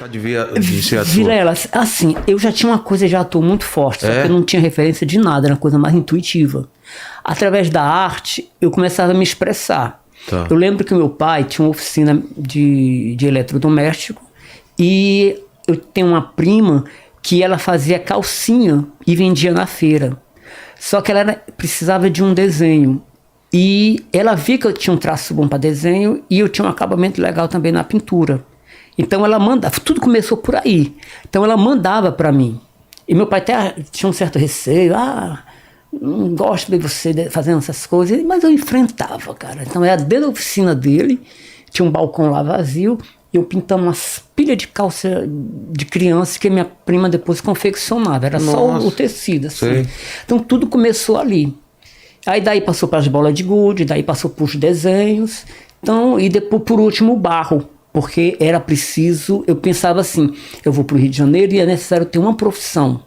De ser ator. Vilela, assim, eu já tinha uma coisa de ator muito forte, só que eu não tinha referência de nada, era uma coisa mais intuitiva. Através da arte, eu começava a me expressar. Tá. Eu lembro que meu pai tinha uma oficina de eletrodoméstico e eu tenho uma prima que ela fazia calcinha e vendia na feira. Só que ela precisava de um desenho. E ela via que eu tinha um traço bom para desenho e eu tinha um acabamento legal também na pintura. Então ela mandava, tudo começou por aí. Então ela mandava para mim. E meu pai até tinha um certo receio, não gosto de você fazendo essas coisas, mas eu enfrentava, cara. Então era dentro da oficina dele, tinha um balcão lá vazio, e eu pintando umas pilhas de calça de criança que minha prima depois confeccionava. Era só o tecido, assim. Sei. Então tudo começou ali. Aí daí passou para as bolas de gude, daí passou para os desenhos, então, e depois por último o barro, porque era preciso, eu pensava assim, eu vou para o Rio de Janeiro e é necessário ter uma profissão.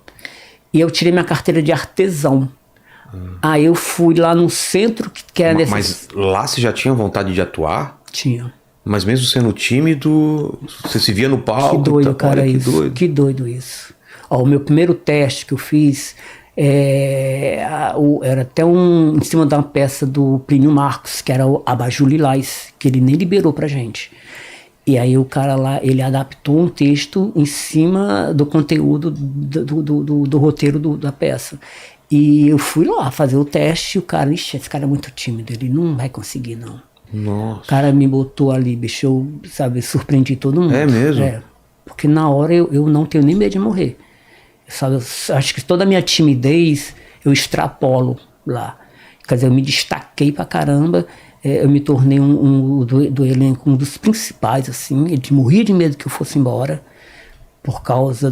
E eu tirei minha carteira de artesão. Aí eu fui lá no centro que era Mas lá você já tinha vontade de atuar? Tinha. Mas mesmo sendo tímido, você se via no palco? Que doido, tá? cara, Olha, isso. Que doido isso. Ó, o meu primeiro teste que eu fiz era até em cima de uma peça do Plínio Marcos, que era o Abajur Lilás, que ele nem liberou pra gente. E aí o cara lá, ele adaptou um texto em cima do conteúdo do roteiro da peça. E eu fui lá fazer o teste e o cara, esse cara é muito tímido, ele não vai conseguir, não. Nossa. O cara me botou ali, bicho, eu, surpreendi todo mundo. É mesmo? Porque na hora eu não tenho nem medo de morrer. Sabe, eu acho que toda a minha timidez eu extrapolo lá. Quer dizer, eu me destaquei pra caramba, eu me tornei do elenco um dos principais, assim. Ele morria de medo que eu fosse embora por causa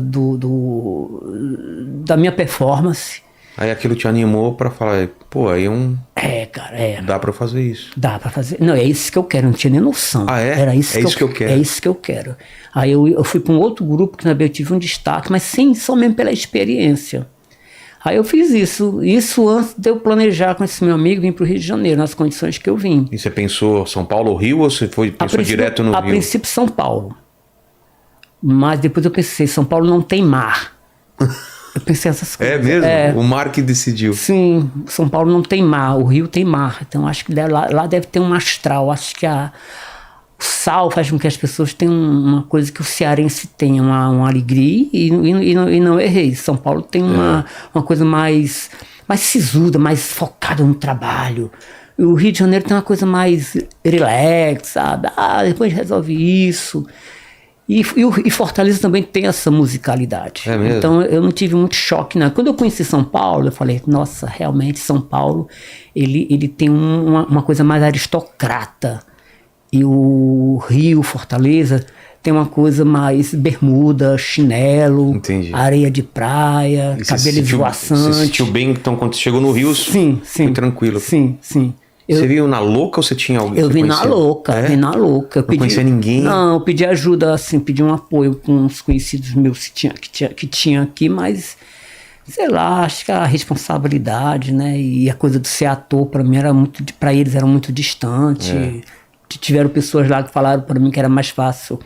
da minha performance. Aí aquilo te animou pra falar, pô, aí cara, dá pra fazer isso. Dá pra fazer. Não, é isso que eu quero, não tinha nem noção. Era isso que eu quero. É isso que eu quero. Aí eu fui pra um outro grupo que também eu tive um destaque, mas só mesmo pela experiência. Aí eu fiz isso antes de eu planejar com esse meu amigo vir pro Rio de Janeiro, nas condições que eu vim. E você pensou São Paulo ou Rio, ou você pensou direto no Rio? A princípio São Paulo. Mas depois eu pensei, São Paulo não tem mar. Eu pensei essas coisas. É mesmo? O mar que decidiu. Sim, São Paulo não tem mar, o Rio tem mar. Então acho que lá deve ter um astral. Acho que o sal faz com que as pessoas tenham uma coisa que o cearense tem, uma alegria, e não errei. São Paulo tem uma coisa mais sisuda, mais focada no trabalho. E o Rio de Janeiro tem uma coisa mais relax, sabe? Depois resolve isso. E Fortaleza também tem essa musicalidade. É mesmo? Então eu não tive muito choque, não. Quando eu conheci São Paulo, eu falei, nossa, realmente São Paulo, ele tem uma coisa mais aristocrata. E o Rio, Fortaleza, tem uma coisa mais bermuda, chinelo, Entendi. Areia de praia, cabelo esvoaçante. Você sentiu bem, então, quando você chegou no Rio? Sim. Foi tranquilo? Sim. Você viu na louca ou você tinha alguém? Eu vim na louca, vim na louca. Não conhecia ninguém? Não, eu pedi ajuda, assim, pedi um apoio com uns conhecidos meus que tinha aqui, mas, sei lá, acho que a responsabilidade, né, e a coisa de ser ator, pra eles era muito distante. Tiveram pessoas lá que falaram para mim que era mais fácil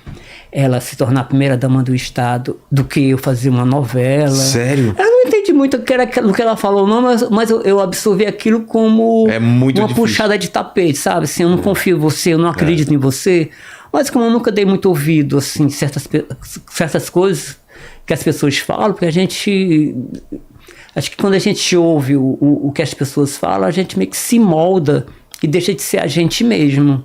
ela se tornar a primeira dama do estado do que eu fazer uma novela. Sério? Eu não entendi muito o que ela falou, não, mas eu absorvi aquilo como uma difícil. puxada de tapete, sabe? Assim, eu não confio em você, eu não acredito em você. Mas como eu nunca dei muito ouvido, assim, certas coisas que as pessoas falam, porque acho que quando a gente ouve o que as pessoas falam, a gente meio que se molda e deixa de ser a gente mesmo.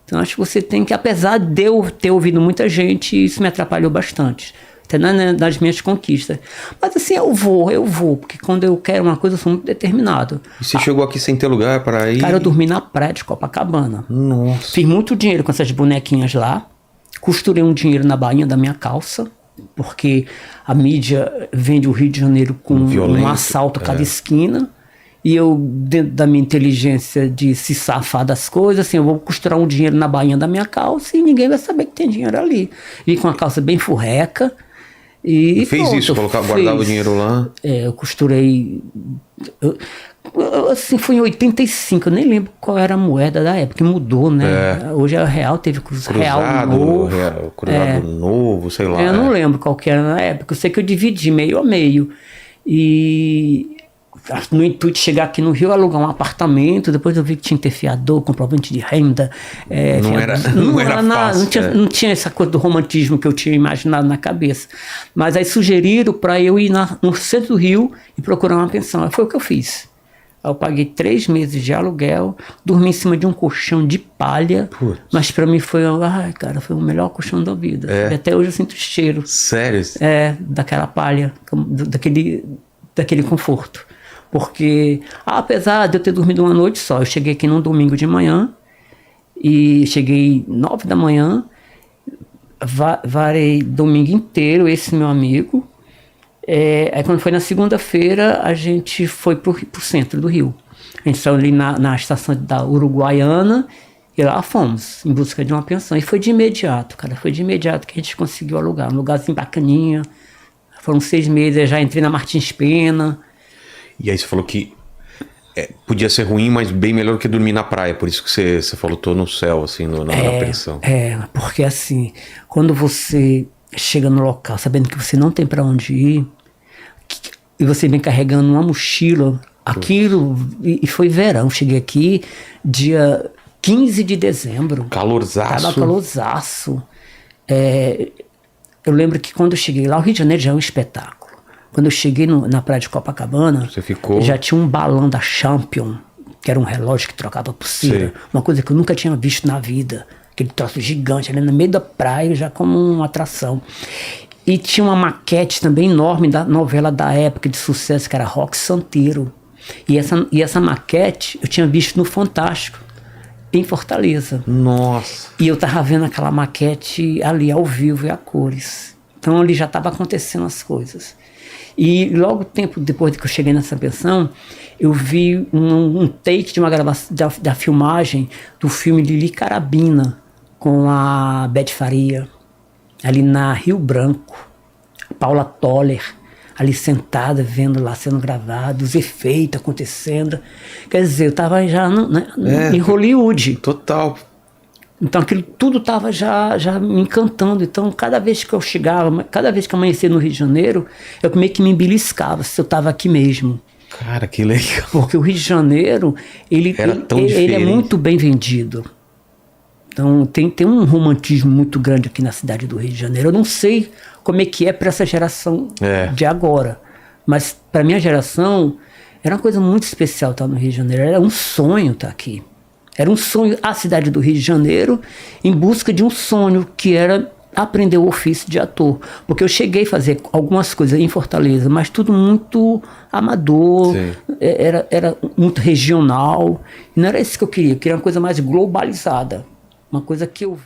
Então acho que você tem que, apesar de eu ter ouvido muita gente, isso me atrapalhou bastante, até nas minhas conquistas. Mas assim, eu vou, porque quando eu quero uma coisa eu sou muito determinado. E você chegou aqui sem ter lugar para ir? Cara, eu dormi na praia de Copacabana. Nossa. Fiz muito dinheiro com essas bonequinhas lá, costurei um dinheiro na bainha da minha calça, porque a mídia vende o Rio de Janeiro com um assalto a cada esquina. E eu, dentro da minha inteligência de se safar das coisas, assim, eu vou costurar um dinheiro na bainha da minha calça e ninguém vai saber que tem dinheiro ali. E com a calça bem furreca. E fez pronto, isso, guardava o dinheiro lá? Eu costurei... Assim, foi em 85, eu nem lembro qual era a moeda da época, que mudou, né? Hoje é real, teve real novo. Cruzado novo, sei lá. Eu não lembro qual que era na época, eu sei que eu dividi meio a meio. E no intuito de chegar aqui no Rio, alugar um apartamento, depois eu vi que tinha que ter fiador, comprovante de renda. Não era fácil. Não tinha essa coisa do romantismo que eu tinha imaginado na cabeça. Mas aí sugeriram para eu ir no centro do Rio e procurar uma pensão. Foi o que eu fiz. Eu paguei 3 meses de aluguel, dormi em cima de um colchão de palha, mas para mim foi o melhor colchão da vida. E até hoje eu sinto o cheiro. Sério? Daquela palha, daquele conforto. Porque, apesar de eu ter dormido uma noite só, eu cheguei aqui num domingo de manhã, e cheguei 9 da manhã, varei domingo inteiro, esse meu amigo. Aí quando foi na segunda-feira, a gente foi pro centro do Rio. A gente saiu ali na estação da Uruguaiana e lá fomos, em busca de uma pensão. E foi de imediato, cara, foi de imediato que a gente conseguiu alugar. Um lugarzinho bacaninha. Foram 6 meses, eu já entrei na Martins Pena. E aí você falou que podia ser ruim, mas bem melhor que dormir na praia. Por isso que você falou, tô no céu, assim, na pensão. Porque assim, quando você chega no local sabendo que você não tem para onde ir, e você vem carregando uma mochila, aquilo, e foi verão, cheguei aqui dia 15 de dezembro. Calorzaço. Tava calorzaço. Eu lembro que quando eu cheguei lá, o Rio de Janeiro já é um espetáculo. Quando eu cheguei na praia de Copacabana, já tinha um balão da Champion, que era um relógio que trocava pulseira, uma coisa que eu nunca tinha visto na vida. Aquele troço gigante ali no meio da praia, já como uma atração. E tinha uma maquete também enorme da novela da época de sucesso, que era Roque Santeiro. E essa maquete eu tinha visto no Fantástico, em Fortaleza. Nossa! E eu tava vendo aquela maquete ali ao vivo e a cores. Então ali já estava acontecendo as coisas. E logo tempo depois de que eu cheguei nessa pensão, eu vi um take de uma gravação da filmagem do filme Lili Carabina, com a Beth Faria, ali na Rio Branco, Paula Toller, ali sentada, vendo lá sendo gravado, os efeitos acontecendo. Quer dizer, eu estava já em Hollywood. Total. Então aquilo tudo estava já me encantando. Então cada vez que eu chegava, cada vez que amanhecia no Rio de Janeiro, eu meio que me beliscava se eu estava aqui mesmo. Cara, que legal. Porque o Rio de Janeiro, ele é muito bem vendido. Então tem um romantismo muito grande aqui na cidade do Rio de Janeiro. Eu não sei como é que é para essa geração de agora, mas para minha geração era uma coisa muito especial estar no Rio de Janeiro. Era um sonho estar aqui. Era um sonho a cidade do Rio de Janeiro em busca de um sonho que era aprender o ofício de ator. Porque eu cheguei a fazer algumas coisas em Fortaleza, mas tudo muito amador, era muito regional. E não era isso que eu queria uma coisa mais globalizada. Uma coisa que eu